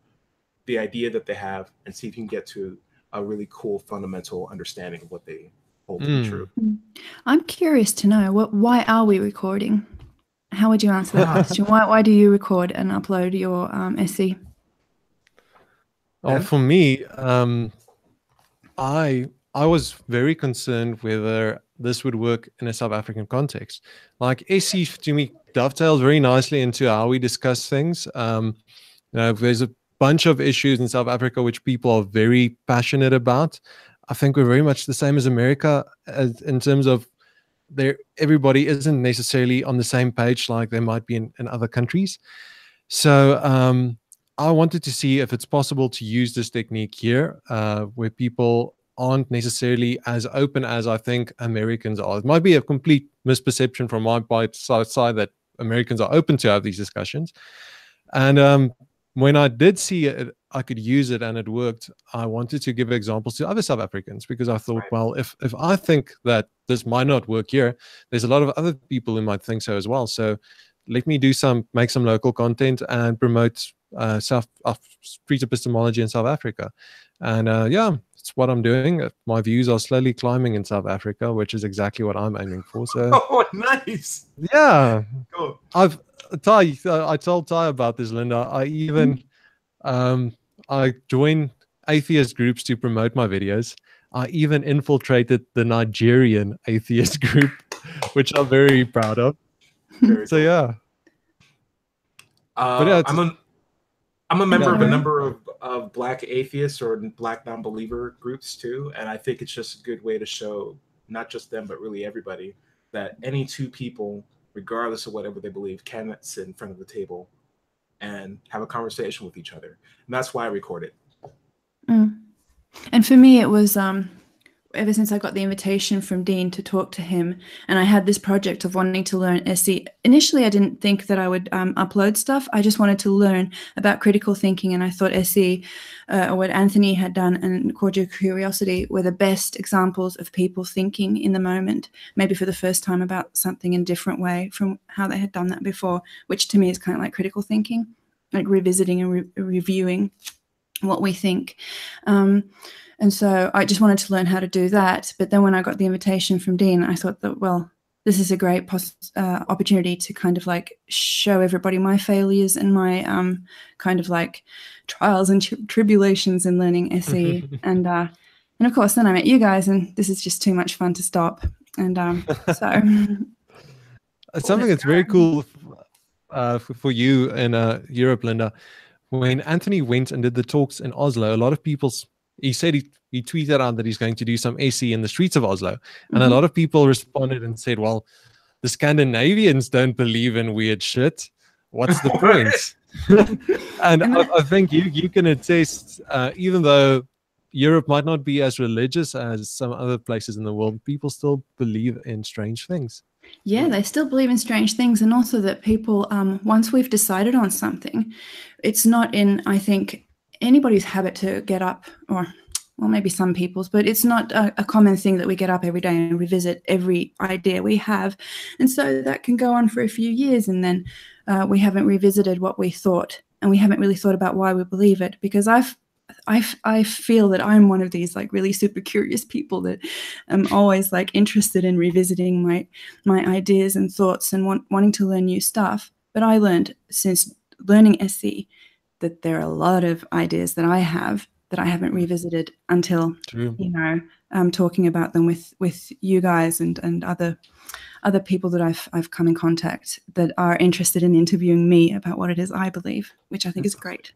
A: the idea that they have and see if you can get to a really cool fundamental understanding of what they hold to be true.
B: I'm curious to know, why are we recording? How would you answer that question? Why do you record and upload your SE?
C: Oh, for me, I was very concerned whether this would work in a South African context. Like SE to me dovetails very nicely into how we discuss things. There's a bunch of issues in South Africa which people are very passionate about. I think we're very much the same as America in terms of everybody isn't necessarily on the same page like they might be in other countries. So I wanted to see if it's possible to use this technique here where people aren't necessarily as open as I think Americans are. It might be a complete misperception from my side that Americans are open to have these discussions. And when I did see it, I could use it and it worked. I wanted to give examples to other South Africans because I thought, well, if I think that this might not work here, there's a lot of other people who might think so as well. So let me make some local content and promote street epistemology in South Africa. And it's what I'm doing. My views are slowly climbing in South Africa, which is exactly what I'm aiming for. So,
A: oh, nice.
C: Yeah,
A: cool.
C: I told Ty about this, Linda. I even I joined atheist groups to promote my videos. I even infiltrated the Nigerian atheist group, which I'm very proud of.
A: Very
C: so
A: cool. I'm a member of a number of Black atheists or Black non-believer groups too, and I think it's just a good way to show not just them but really everybody that any two people, regardless of whatever they believe, can sit in front of the table and have a conversation with each other. And that's why I record it.
B: And for me, it was ever since I got the invitation from Dean to talk to him, and I had this project of wanting to learn SE. Initially, I didn't think that I would upload stuff. I just wanted to learn about critical thinking, and I thought SE, or what Anthony had done, and Cordial Curiosity were the best examples of people thinking in the moment, maybe for the first time about something in a different way from how they had done that before, which to me is kind of like critical thinking, like revisiting and reviewing what we think. And so I just wanted to learn how to do that. But then when I got the invitation from Dean, I thought that, well, this is a great opportunity to kind of like show everybody my failures and my kind of like trials and tribulations in learning SE. And of course, then I met you guys, and this is just too much fun to stop. And so
C: it's something that's very cool for you in Europe, Linda. When Anthony went and did the talks in Oslo, a lot of people, he said he tweeted out that he's going to do some SE in the streets of Oslo. And a lot of people responded and said, well, the Scandinavians don't believe in weird shit. What's the point? And I think you can attest, even though Europe might not be as religious as some other places in the world, people still believe in strange things.
B: Yeah, they still believe in strange things, and also that people, once we've decided on something, it's not in, I think, anybody's habit to get up, or well, maybe some people's, but it's not a common thing that we get up every day and revisit every idea we have. And so that can go on for a few years, and then we haven't revisited what we thought, and we haven't really thought about why we believe it. Because I feel that I'm one of these like really super curious people that am always like interested in revisiting my ideas and thoughts and wanting to learn new stuff. But I learned since learning SE that there are a lot of ideas that I have that I haven't revisited until talking about them with you guys and other people that I've come in contact that are interested in interviewing me about what it is I believe, which I think is great.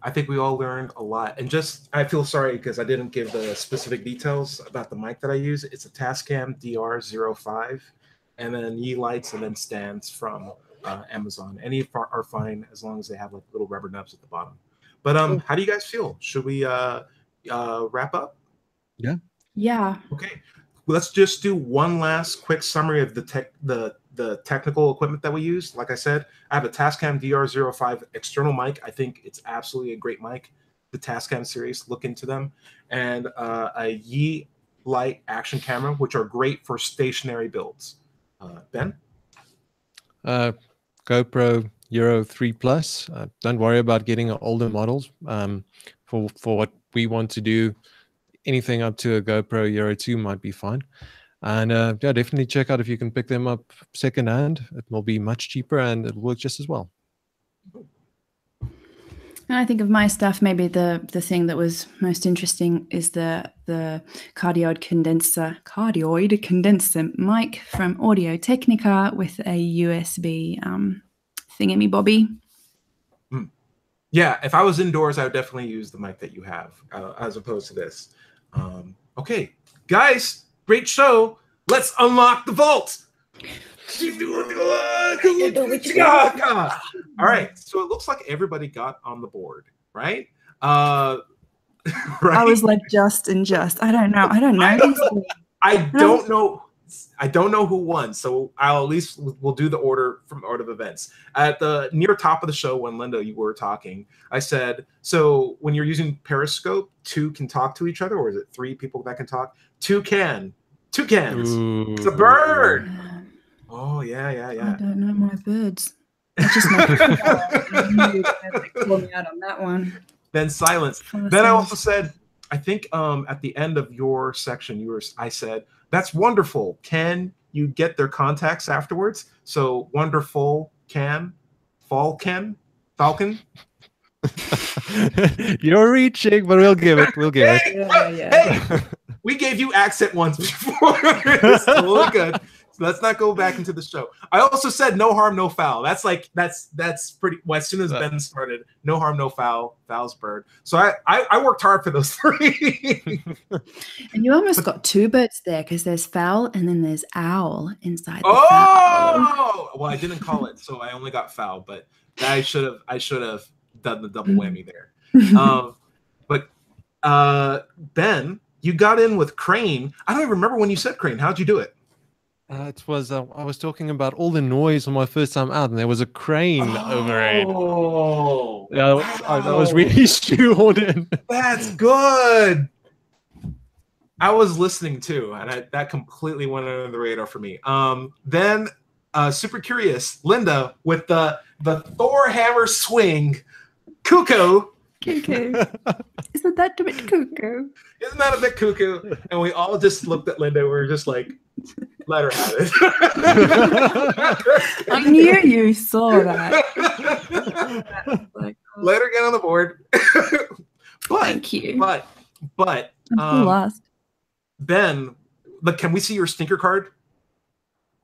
A: I think we all learned a lot. And just, I feel sorry because I didn't give the specific details about the mic that I use. It's a Tascam DR05, and then Yi lights and then stands from Amazon. Any are fine as long as they have like little rubber nubs at the bottom. But how do you guys feel? Should we wrap up?
C: Yeah.
B: Yeah.
A: Okay. Let's just do one last quick summary of the technical equipment that we use. Like I said, I have a Tascam DR05 external mic. I think it's absolutely a great mic. The Tascam series, look into them. And a Yi light action camera, which are great for stationary builds. Ben?
C: GoPro Euro 3 Plus. Don't worry about getting older models. For what we want to do, anything up to a GoPro Euro 2 might be fine. And yeah, definitely check out if you can pick them up secondhand. It will be much cheaper and it'll work just as well.
B: And I think of my stuff, maybe the thing that was most interesting is the cardioid condenser mic from Audio Technica with a USB thingamybobby.
A: Yeah, if I was indoors, I would definitely use the mic that you have as opposed to this. Okay, guys, great show. Let's unlock the vault. All right, so it looks like everybody got on the board, right? Right?
B: I was like just. I don't know.
A: I don't know who won, so I'll at least we'll do the order from order of events. At the near top of the show, when Linda, you were talking, I said, so when you're using Periscope, 2 can talk to each other, or is it 3 people that can talk? 2 cans. Ooh. It's a bird. Oh yeah.
B: I don't know my birds. I just call me out on that one.
A: Then silence. Then I also said, I think at the end of your section, I said, that's wonderful. Can you get their contacts afterwards? So wonderful Falcon.
C: You're reaching, but we'll give it.
A: Hey, we gave you accent once before. It's totally good. So let's not go back into the show. I also said no harm, no foul. That's pretty. Well, as soon as Ben started, no harm, no foul. Foul's bird. So I worked hard for those 3.
B: And you almost got 2 birds there because there's fowl and then there's owl inside.
A: Well, I didn't call it, so I only got foul. But I should have done the double whammy there. But Ben, you got in with crane. I don't even remember when you said crane. How'd you do it?
C: It was I was talking about all the noise on my first time out, and there was a crane over it.
A: Oh,
C: yeah, wow. That was really shoehorned in.
A: That's good. I was listening too, and that completely went under the radar for me. Then super curious, Linda with the Thor hammer swing, cuckoo.
B: Isn't that a bit cuckoo?
A: Isn't that a bit cuckoo? And we all just looked at Linda. We were just like, let her have it.
B: I knew you saw that.
A: Let her get on the board.
B: Thank you.
A: But
B: I'm lost.
A: Ben, look, can we see your stinker card?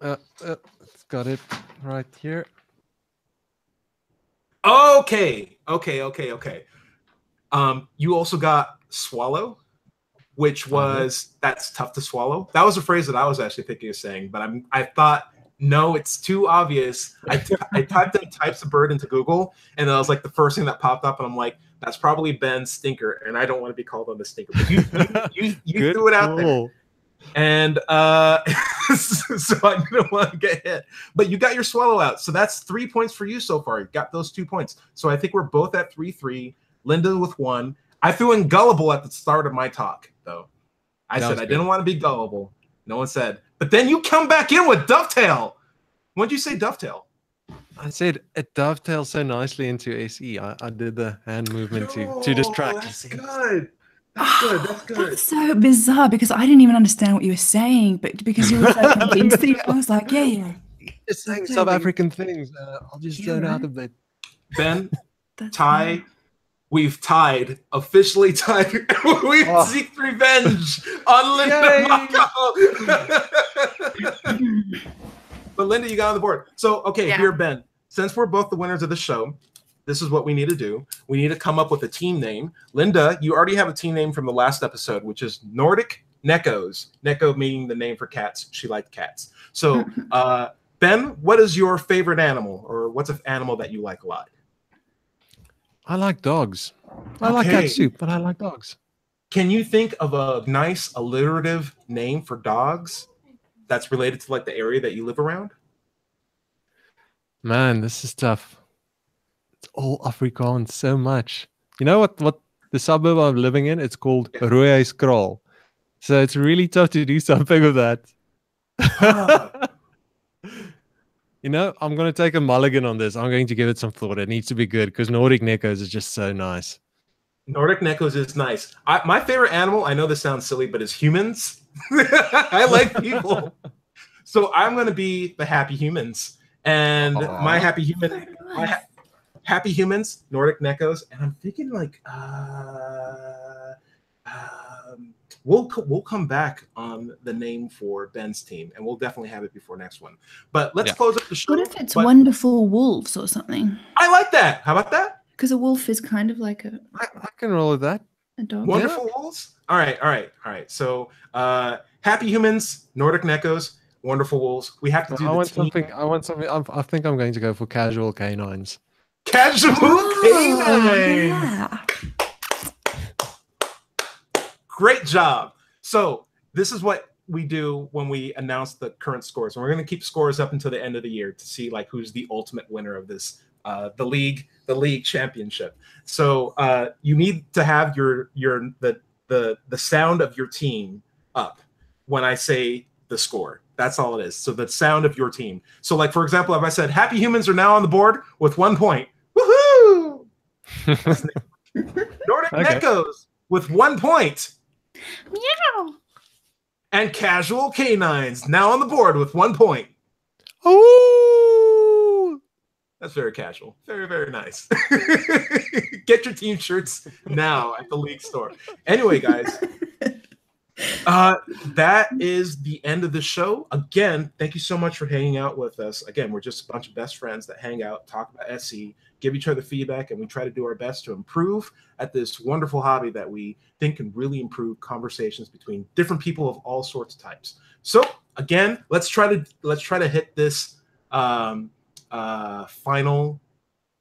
C: It's got it right here.
A: Okay. You also got swallow, which was that's tough to swallow. That was a phrase that I was actually thinking of saying, but I thought, no, it's too obvious. I typed in types of bird into Google, and that was like the first thing that popped up, and I'm like, that's probably Ben's stinker, and I don't want to be called on the stinker. But you threw it out there, and so I didn't want to get hit. But you got your swallow out, so that's 3 points for you so far. You got those 2 points, so I think we're both at 3-3. Linda with 1. I threw in gullible at the start of my talk, though. I said I didn't want to be gullible. No one said. But then you come back in with dovetail. When did you say dovetail?
C: I said it dovetails so nicely into SE. I did the hand movement to distract.
A: That's good. That's good. That's good.
B: That's so bizarre because I didn't even understand what you were saying, but because you were so convincing, I was like, yeah.
C: Just saying South African things. I'll just zone out a bit.
A: Ben, Ty, we've officially tied. We've seeked revenge on Linda Mokko. But Linda, you got on the board. So, okay, here, Ben, since we're both the winners of the show, this is what we need to do. We need to come up with a team name. Linda, you already have a team name from the last episode, which is Nordic Neckos. Necko meaning the name for cats. She liked cats. So, Ben, what is your favorite animal, or what's an animal that you like a lot?
C: I like dogs. I like cat soup, but I like dogs.
A: Can you think of a nice alliterative name for dogs that's related to like the area that you live around?
C: Man, this is tough. It's all Afrikaans so much. You know what the suburb I'm living in? It's called Rooihuiskraal. So it's really tough to do something with that. You know, I'm going to take a mulligan on this. I'm going to give it some thought. It needs to be good because Nordic Neckos is just so nice.
A: Nordic Neckos is nice. My favorite animal, I know this sounds silly, but is humans. I like people. So I'm going to be the happy humans. And my happy humans, Nordic Neckos. And I'm thinking like, we'll come back on the name for Ben's team, and we'll definitely have it before next one. But let's close up the show.
B: What if it's Wonderful Wolves or something?
A: I like that. How about that?
B: Because a wolf is kind of like a...
C: I can roll with that.
B: A dog.
A: Wonderful Wolves? All right. So, happy humans, Nordic Neckos, Wonderful Wolves. We have to do
C: I think I'm going to go for casual canines.
A: Casual canines!
B: Yeah.
A: Great job. So this is what we do when we announce the current scores. And we're going to keep scores up until the end of the year to see like who's the ultimate winner of this, the league championship. So you need to have the sound of your team up when I say the score. That's all it is. So the sound of your team. So like, for example, if I said happy humans are now on the board with 1 point, woohoo! Nordic Neckos with 1 point.
B: Meow.
A: And casual canines now on the board with 1 point.
C: Oh,
A: that's very casual. Very, very nice. Get your team shirts now at the league store. Anyway, guys, that is the end of the show. Again, thank you so much for hanging out with us. Again, we're just a bunch of best friends that hang out, talk about SE, give each other feedback, and we try to do our best to improve at this wonderful hobby that we think can really improve conversations between different people of all sorts of types. So again, let's try to hit this final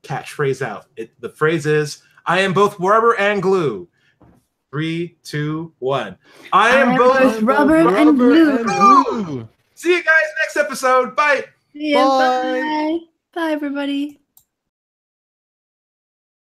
A: catchphrase out. The phrase is, I am both rubber and glue. 3, 2, 1. I am both
B: rubber and glue.
A: See you guys next episode. Bye.
B: Yeah, bye. Bye, everybody.